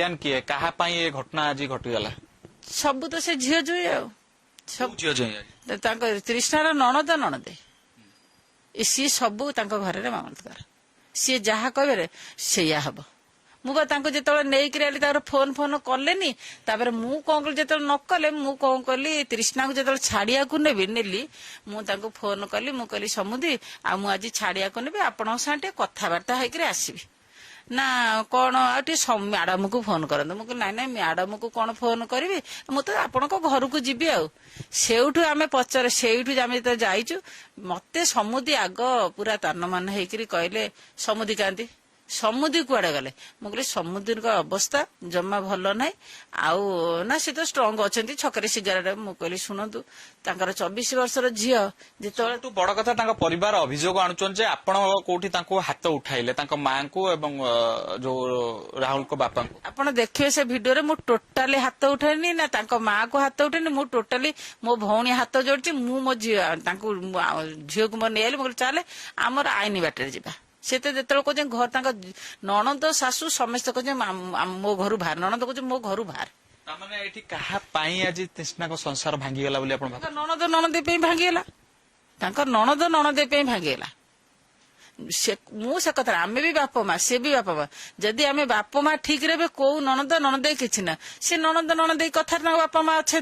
किए कहा ये घटना आज घटीगला सब तो से झील जुई सब झील जुई तृष्णार नणद नणदे सी सबू घर मामलतकार सी जहा कहे से हम मुझे जो नहीं फोन फोन कले तापर मु कौन जो न कले मु कौन कली तृष्णा को जो छाड़िया नेबी नेली मुझे फोन कली मुझे समुदी आज छाड़िया नेबी आपण साथे कथबार्ता होकर आसबि ना कौन मैडम को फोन करते मुझे नाई ना मैडम को कौन फोन करी मुझे आपण घर को जीवी आउठू आम पचर से जो जाइचु मत समुदी आग पूरा तान मान होकर कहले समुदी कहती समुद्री कुआड़े गले मुझे समुद्री अवस्था जमा भल ना आउ ना सी तो स्ट्रंग अच्छा छकरे सिगारेट मुझे शुणु तांकर 24 वर्षर झी जो बड़ कथा परिवार अभियोग आणुचन जे आपण कोठी हाथ उठाइले माँ को एवं जो राहुल को बापा को आपण देखिए से वीडियो रे मु टोटाली हाथ उठाइनी ना माँ को हाथ उठेनी मु टोटाली मो भौणी हाथ जोड़ी मु मो झी झील को मोर नहीं मुझे चले आमर आईन बाटर जा से जो कहे घर नणंद शाशु समस्त कहे मो घर बाहर नणंद कहे मो घर बाहर आज तृष्णा संसार भांगीगला नणंद नणंद भांगीगला नणंद नणंद भांगीगला से कथा आम भी बाप माँ सी भी बाप माँ जदि आम बाप माँ ठीक रहे कौ नणंद नणंद किसी ना से नणंद नणंद कथा बापा माँ अच्छा